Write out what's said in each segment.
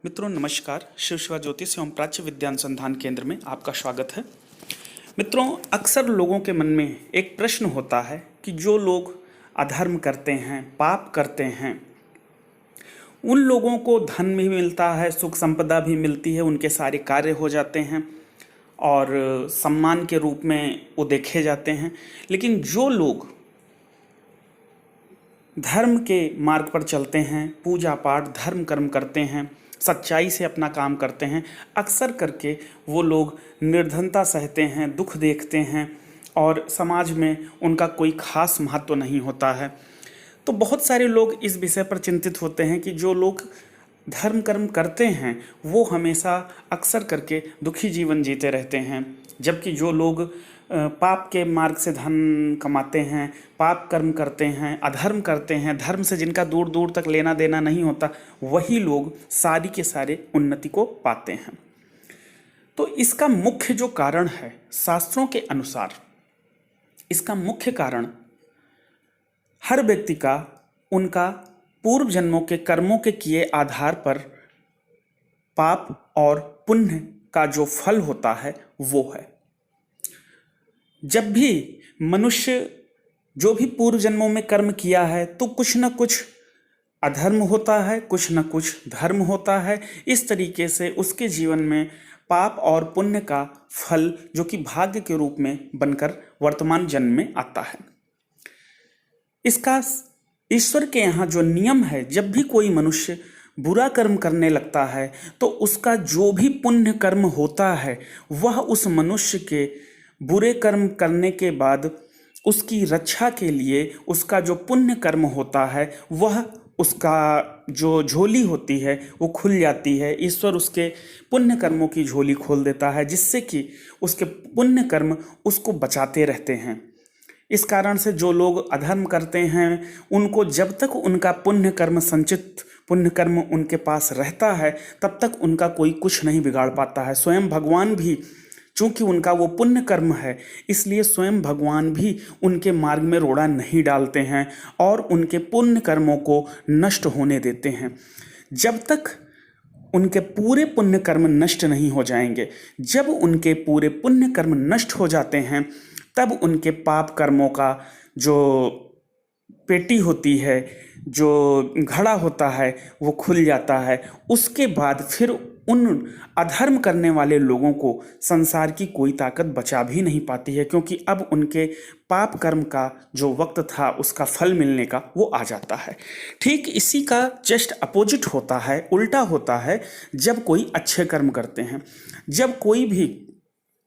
मित्रों नमस्कार। शिव शिवा ज्योतिष एवं प्राच्य विद्या अनुसंधान केंद्र में आपका स्वागत है। मित्रों, अक्सर लोगों के मन में एक प्रश्न होता है कि जो लोग अधर्म करते हैं, पाप करते हैं, उन लोगों को धन भी मिलता है, सुख संपदा भी मिलती है, उनके सारे कार्य हो जाते हैं और सम्मान के रूप में वो देखे जाते हैं। लेकिन जो लोग धर्म के मार्ग पर चलते हैं, पूजा पाठ धर्म कर्म करते हैं, सच्चाई से अपना काम करते हैं, अक्सर करके वो लोग निर्धनता सहते हैं, दुख देखते हैं और समाज में उनका कोई खास महत्व नहीं होता है। तो बहुत सारे लोग इस विषय पर चिंतित होते हैं कि जो लोग धर्म कर्म करते हैं वो हमेशा अक्सर करके दुखी जीवन जीते रहते हैं, जबकि जो लोग पाप के मार्ग से धन कमाते हैं, पाप कर्म करते हैं, अधर्म करते हैं, धर्म से जिनका दूर दूर तक लेना देना नहीं होता, वही लोग सारी के सारे उन्नति को पाते हैं। तो इसका मुख्य जो कारण है, शास्त्रों के अनुसार इसका मुख्य कारण हर व्यक्ति का उनका पूर्व जन्मों के कर्मों के किए आधार पर पाप और पुण्य का जो फल होता है वो है। जब भी मनुष्य जो भी पूर्व जन्मों में कर्म किया है तो कुछ न कुछ अधर्म होता है, कुछ न कुछ धर्म होता है। इस तरीके से उसके जीवन में पाप और पुण्य का फल जो कि भाग्य के रूप में बनकर वर्तमान जन्म में आता है। इसका ईश्वर के यहाँ जो नियम है, जब भी कोई मनुष्य बुरा कर्म करने लगता है तो उसका जो भी पुण्य कर्म होता है वह उस मनुष्य के बुरे कर्म करने के बाद उसकी रक्षा के लिए उसका जो पुण्य कर्म होता है वह उसका जो झोली होती है वो खुल जाती है। ईश्वर उसके पुण्य कर्मों की झोली खोल देता है, जिससे कि उसके पुण्य कर्म उसको बचाते रहते हैं। इस कारण से जो लोग अधर्म करते हैं उनको जब तक उनका पुण्य कर्म संचित पुण्य कर्म उनके पास रहता है तब तक उनका कोई कुछ नहीं बिगाड़ पाता है। स्वयं भगवान भी, चूँकि उनका वो पुण्य कर्म है, इसलिए स्वयं भगवान भी उनके मार्ग में रोड़ा नहीं डालते हैं और उनके पुण्य कर्मों को नष्ट होने देते हैं। जब तक उनके पूरे पुण्य कर्म नष्ट नहीं हो जाएंगे, जब उनके पूरे पुण्य कर्म नष्ट हो जाते हैं तब उनके पाप कर्मों का जो पेटी होती है, जो घड़ा होता है, वो खुल जाता है। उसके बाद फिर उन अधर्म करने वाले लोगों को संसार की कोई ताकत बचा भी नहीं पाती है, क्योंकि अब उनके पाप कर्म का जो वक्त था उसका फल मिलने का वो आ जाता है। ठीक इसी का जस्ट अपोजिट होता है, उल्टा होता है जब कोई अच्छे कर्म करते हैं। जब कोई भी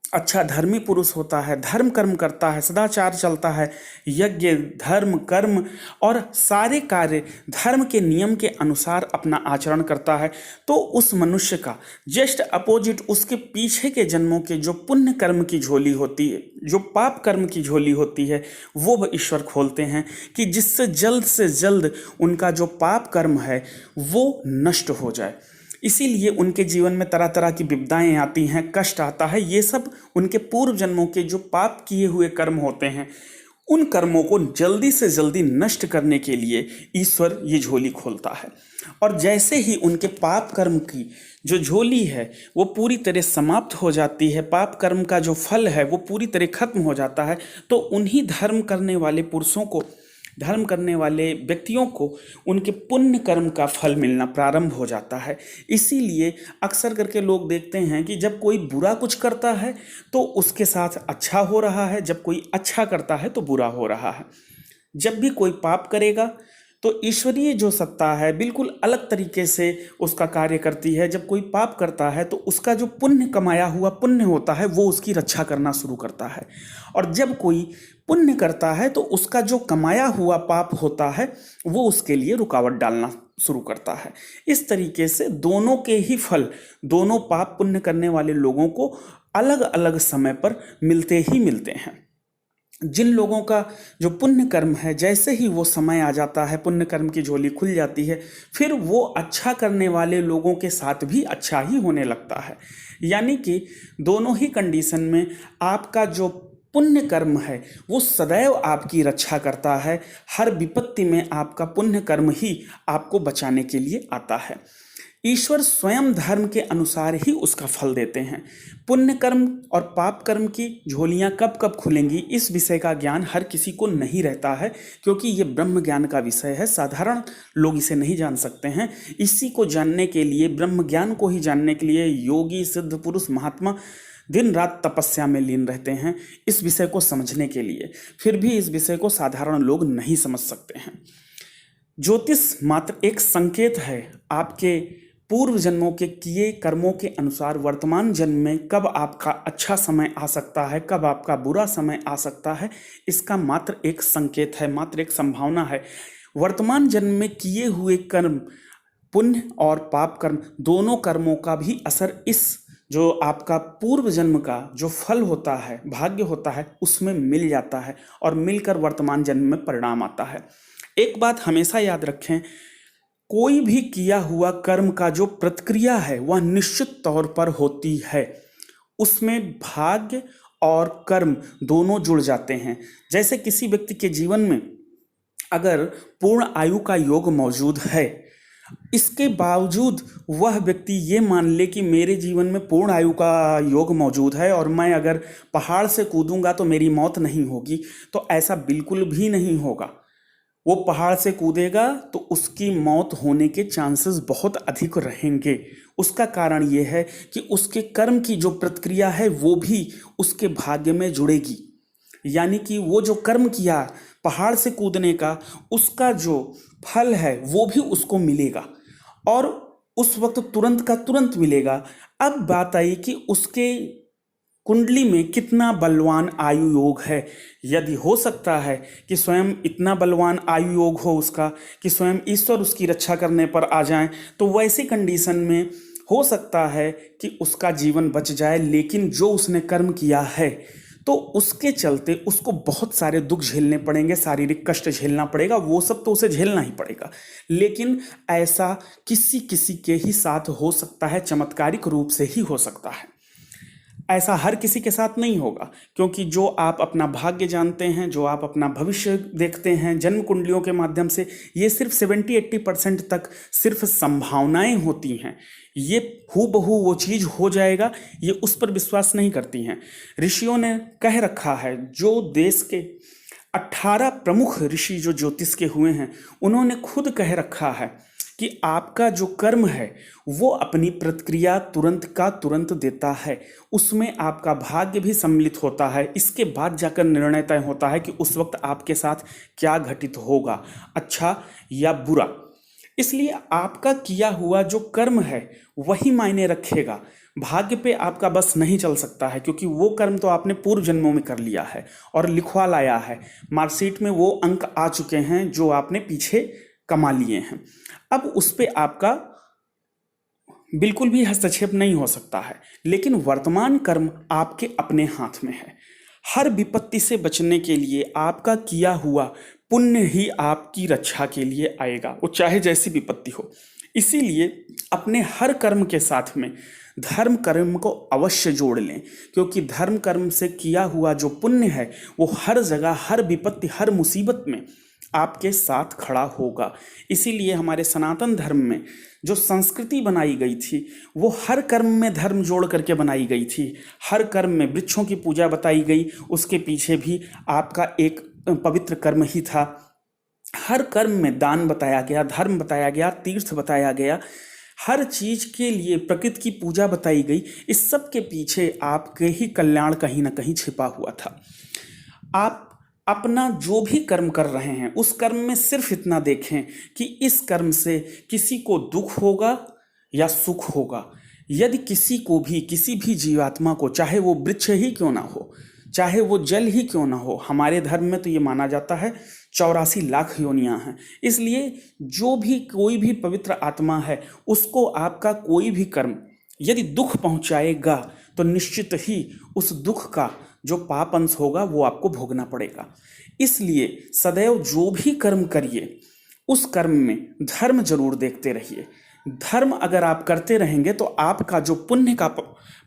अच्छा धर्मी पुरुष होता है, धर्म कर्म करता है, सदाचार चलता है, यज्ञ धर्म कर्म और सारे कार्य धर्म के नियम के अनुसार अपना आचरण करता है, तो उस मनुष्य का जस्ट अपोजिट उसके पीछे के जन्मों के जो पुण्य कर्म की झोली होती है, जो पाप कर्म की झोली होती है, वो ईश्वर खोलते हैं कि जिससे जल्द से जल्द उनका जो पाप कर्म है वो नष्ट हो जाए। इसीलिए उनके जीवन में तरह तरह की विपदाएं आती हैं, कष्ट आता है। ये सब उनके पूर्व जन्मों के जो पाप किए हुए कर्म होते हैं, उन कर्मों को जल्दी से जल्दी नष्ट करने के लिए ईश्वर ये झोली खोलता है। और जैसे ही उनके पाप कर्म की जो झोली है वो पूरी तरह समाप्त हो जाती है, पाप कर्म का जो फल है वो पूरी तरह खत्म हो जाता है, तो उन्हीं धर्म करने वाले पुरुषों को, धर्म करने वाले व्यक्तियों को उनके पुण्य कर्म का फल मिलना प्रारंभ हो जाता है। इसीलिए अक्सर करके लोग देखते हैं कि जब कोई बुरा कुछ करता है तो उसके साथ अच्छा हो रहा है, जब कोई अच्छा करता है तो बुरा हो रहा है। जब भी कोई पाप करेगा तो ईश्वरीय जो सत्ता है बिल्कुल अलग तरीके से उसका कार्य करती है। जब कोई पाप करता है तो उसका जो पुण्य कमाया हुआ पुण्य होता है वो उसकी रक्षा करना शुरू करता है, और जब कोई पुण्य करता है तो उसका जो कमाया हुआ पाप होता है वो उसके लिए रुकावट डालना शुरू करता है। इस तरीके से दोनों के ही फल, दोनों पाप पुण्य करने वाले लोगों को अलग अलग समय पर मिलते ही मिलते हैं। जिन लोगों का जो पुण्य कर्म है, जैसे ही वो समय आ जाता है, पुण्य कर्म की झोली खुल जाती है, फिर वो अच्छा करने वाले लोगों के साथ भी अच्छा ही होने लगता है। यानी कि दोनों ही कंडीशन में आपका जो पुण्य कर्म है वो सदैव आपकी रक्षा करता है। हर विपत्ति में आपका पुण्य कर्म ही आपको बचाने के लिए आता है। ईश्वर स्वयं धर्म के अनुसार ही उसका फल देते हैं। पुण्य कर्म और पाप कर्म की झोलियां कब कब खुलेंगी, इस विषय का ज्ञान हर किसी को नहीं रहता है, क्योंकि ये ब्रह्म ज्ञान का विषय है। साधारण लोग इसे नहीं जान सकते हैं। इसी को जानने के लिए, ब्रह्म ज्ञान को ही जानने के लिए योगी, सिद्ध पुरुष, महात्मा दिन रात तपस्या में लीन रहते हैं इस विषय को समझने के लिए। फिर भी इस विषय को साधारण लोग नहीं समझ सकते हैं। ज्योतिष मात्र एक संकेत है आपके पूर्व जन्मों के किए कर्मों के अनुसार वर्तमान जन्म में कब आपका अच्छा समय आ सकता है, कब आपका बुरा समय आ सकता है, इसका मात्र एक संकेत है, मात्र एक संभावना है। वर्तमान जन्म में किए हुए कर्म, पुण्य और पाप कर्म, दोनों कर्मों का भी असर इस जो आपका पूर्व जन्म का जो फल होता है, भाग्य होता है, उसमें मिल जाता है और मिलकर वर्तमान जन्म में परिणाम आता है। एक बात हमेशा याद रखें, कोई भी किया हुआ कर्म का जो प्रतिक्रिया है वह निश्चित तौर पर होती है। उसमें भाग्य और कर्म दोनों जुड़ जाते हैं। जैसे किसी व्यक्ति के जीवन में अगर पूर्ण आयु का योग मौजूद है, इसके बावजूद वह व्यक्ति ये मान ले कि मेरे जीवन में पूर्ण आयु का योग मौजूद है और मैं अगर पहाड़ से कूदूंगा तो मेरी मौत नहीं होगी, तो ऐसा बिल्कुल भी नहीं होगा। वो पहाड़ से कूदेगा तो उसकी मौत होने के चांसेस बहुत अधिक रहेंगे। उसका कारण ये है कि उसके कर्म की जो प्रतिक्रिया है वो भी उसके भाग्य में जुड़ेगी। यानी कि वो जो कर्म किया पहाड़ से कूदने का, उसका जो फल है वो भी उसको मिलेगा और उस वक्त तुरंत का तुरंत मिलेगा। अब बात आई कि उसके कुंडली में कितना बलवान आयु योग है। यदि हो सकता है कि स्वयं इतना बलवान आयु योग हो उसका कि स्वयं ईश्वर उसकी रक्षा करने पर आ जाएं, तो वैसी कंडीशन में हो सकता है कि उसका जीवन बच जाए। लेकिन जो उसने कर्म किया है तो उसके चलते उसको बहुत सारे दुख झेलने पड़ेंगे, शारीरिक कष्ट झेलना पड़ेगा, वो सब तो उसे झेलना ही पड़ेगा। लेकिन ऐसा किसी किसी के ही साथ हो सकता है, चमत्कारिक रूप से ही हो सकता है। ऐसा हर किसी के साथ नहीं होगा, क्योंकि जो आप अपना भाग्य जानते हैं, जो आप अपना भविष्य देखते हैं जन्म कुंडलियों के माध्यम से, ये सिर्फ 70-80% तक सिर्फ संभावनाएं होती हैं। ये हूबहू वो चीज़ हो जाएगा, ये उस पर विश्वास नहीं करती हैं। ऋषियों ने कह रखा है, जो देश के 18 प्रमुख ऋषि जो ज्योतिष के हुए हैं, उन्होंने खुद कह रखा है कि आपका जो कर्म है वो अपनी प्रतिक्रिया तुरंत का तुरंत देता है। उसमें आपका भाग्य भी सम्मिलित होता है। इसके बाद जाकर निर्णय तय होता है कि उस वक्त आपके साथ क्या घटित होगा, अच्छा या बुरा। इसलिए आपका किया हुआ जो कर्म है वही मायने रखेगा। भाग्य पे आपका बस नहीं चल सकता है, क्योंकि वो कर्म तो आपने पूर्व जन्मों में कर लिया है और लिखवा लाया है, मार्कशीट में वो अंक आ चुके हैं जो आपने पीछे कमा लिए हैं। अब उस पे आपका बिल्कुल भी हस्तक्षेप नहीं हो सकता है। लेकिन वर्तमान कर्म आपके अपने हाथ में है। हर विपत्ति से बचने के लिए आपका किया हुआ पुण्य ही आपकी रक्षा के लिए आएगा, वो चाहे जैसी विपत्ति हो। इसीलिए अपने हर कर्म के साथ में धर्म कर्म को अवश्य जोड़ लें, क्योंकि धर्म कर्म से किया हुआ जो पुण्य है वो हर जगह, हर विपत्ति, हर मुसीबत में आपके साथ खड़ा होगा। इसीलिए हमारे सनातन धर्म में जो संस्कृति बनाई गई थी वो हर कर्म में धर्म जोड़ करके बनाई गई थी। हर कर्म में वृक्षों की पूजा बताई गई, उसके पीछे भी आपका एक पवित्र कर्म ही था। हर कर्म में दान बताया गया, धर्म बताया गया, तीर्थ बताया गया, हर चीज के लिए प्रकृति की पूजा बताई गई। इस सब के पीछे आपके ही कल्याण कहीं ना कहीं छिपा हुआ था। आप अपना जो भी कर्म कर रहे हैं उस कर्म में सिर्फ इतना देखें कि इस कर्म से किसी को दुख होगा या सुख होगा। यदि किसी को भी, किसी भी जीवात्मा को, चाहे वो वृक्ष ही क्यों ना हो, चाहे वो जल ही क्यों ना हो, हमारे धर्म में तो ये माना जाता है 84 लाख योनियां हैं। इसलिए जो भी कोई भी पवित्र आत्मा है उसको आपका कोई भी कर्म यदि दुख पहुंचाएगा तो निश्चित ही उस दुख का जो पाप अंश होगा वो आपको भोगना पड़ेगा। इसलिए सदैव जो भी कर्म करिए उस कर्म में धर्म जरूर देखते रहिए। धर्म अगर आप करते रहेंगे तो आपका जो पुण्य का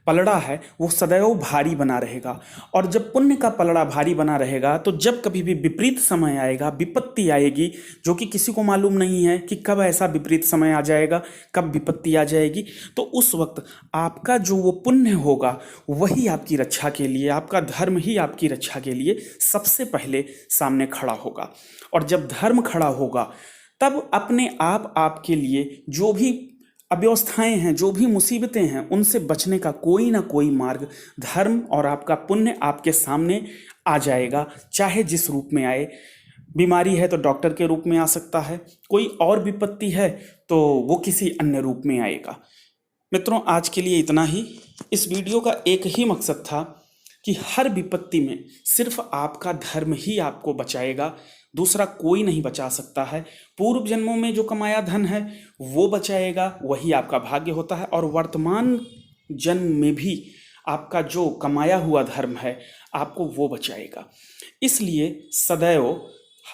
पलड़ा है वो सदैव भारी बना रहेगा। और जब पुण्य का पलड़ा भारी बना रहेगा तो जब कभी भी विपरीत समय आएगा, विपत्ति आएगी, जो कि किसी को मालूम नहीं है कि कब ऐसा विपरीत समय आ जाएगा, कब विपत्ति आ जाएगी, तो उस वक्त आपका जो वो पुण्य होगा वही आपकी रक्षा के लिए, आपका धर्म ही आपकी रक्षा के लिए सबसे पहले सामने खड़ा होगा। और जब धर्म खड़ा होगा तब अपने आप आपके लिए जो भी अव्यवस्थाएं हैं, जो भी मुसीबतें हैं, उनसे बचने का कोई ना कोई मार्ग धर्म और आपका पुण्य आपके सामने आ जाएगा, चाहे जिस रूप में आए। बीमारी है तो डॉक्टर के रूप में आ सकता है, कोई और विपत्ति है तो वो किसी अन्य रूप में आएगा। मित्रों, आज के लिए इतना ही। इस वीडियो का एक ही मकसद था कि हर विपत्ति में सिर्फ आपका धर्म ही आपको बचाएगा, दूसरा कोई नहीं बचा सकता है। पूर्व जन्मों में जो कमाया धन है वो बचाएगा, वही आपका भाग्य होता है। और वर्तमान जन्म में भी आपका जो कमाया हुआ धर्म है आपको वो बचाएगा। इसलिए सदैव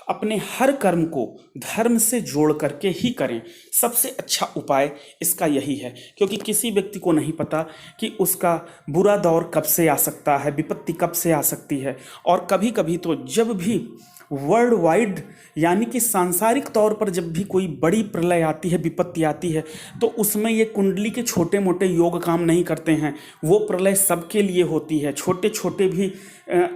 अपने हर कर्म को धर्म से जोड़ करके ही करें। सबसे अच्छा उपाय इसका यही है, क्योंकि किसी व्यक्ति को नहीं पता कि उसका बुरा दौर कब से आ सकता है, विपत्ति कब से आ सकती है। और कभी कभी तो जब भी वर्ल्ड वाइड यानी कि सांसारिक तौर पर जब भी कोई बड़ी प्रलय आती है, विपत्ति आती है, तो उसमें ये कुंडली के छोटे मोटे योग काम नहीं करते हैं। वो प्रलय सबके लिए होती है। छोटे छोटे भी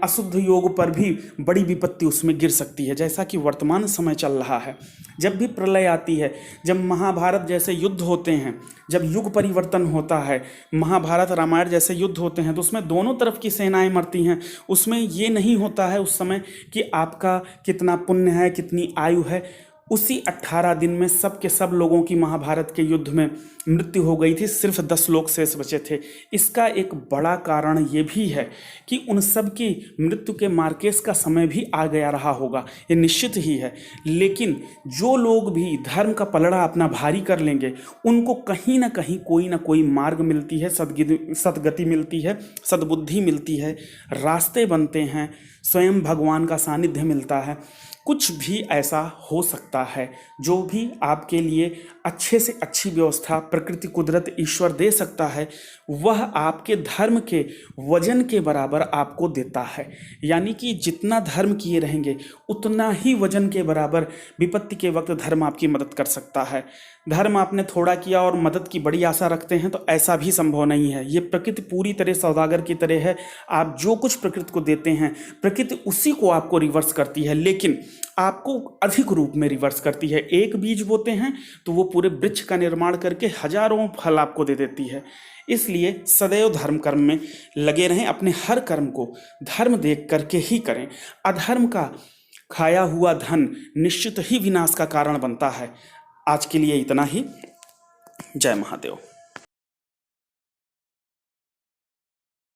अशुद्ध योग पर भी बड़ी विपत्ति उसमें गिर सकती है, जैसा कि वर्तमान समय चल रहा है। जब भी प्रलय आती है, जब महाभारत जैसे युद्ध होते हैं, जब युग परिवर्तन होता है, महाभारत रामायण जैसे युद्ध होते हैं, तो उसमें दोनों तरफ की सेनाएं मरती हैं। उसमें ये नहीं होता है उस समय कि आपका कितना पुण्य है, कितनी आयु है। उसी 18 दिन में सब के सब लोगों की महाभारत के युद्ध में मृत्यु हो गई थी, सिर्फ 10 लोग शेष बचे थे। इसका एक बड़ा कारण ये भी है कि उन सब की मृत्यु के मार्केस का समय भी आ गया रहा होगा, ये निश्चित ही है। लेकिन जो लोग भी धर्म का पलड़ा अपना भारी कर लेंगे, उनको कहीं ना कहीं कोई ना कोई मार्ग मिलती है, सद्गति मिलती है, सद्बुद्धि मिलती है, रास्ते बनते हैं, स्वयं भगवान का सानिध्य मिलता है। कुछ भी ऐसा हो सकता है जो भी आपके लिए अच्छे से अच्छी व्यवस्था प्रकृति, कुदरत, ईश्वर दे सकता है, वह आपके धर्म के वजन के बराबर आपको देता है। यानी कि जितना धर्म किए रहेंगे उतना ही वजन के बराबर विपत्ति के वक्त धर्म आपकी मदद कर सकता है। धर्म आपने थोड़ा किया और मदद की बड़ी आशा रखते हैं तो ऐसा भी संभव नहीं है। ये प्रकृति पूरी तरह सौदागर की तरह है। आप जो कुछ प्रकृति को देते हैं, प्रकृति उसी को आपको रिवर्स करती है, लेकिन आपको अधिक रूप में रिवर्स करती है। एक बीज बोते हैं तो वो पूरे वृक्ष का निर्माण करके हजारों फल आपको दे देती है। इसलिए सदैव धर्म कर्म में लगे रहें। अपने हर कर्म को धर्म देख करके ही करें। अधर्म का खाया हुआ धन निश्चित ही विनाश का कारण बनता है। आज के लिए इतना ही। जय महादेव।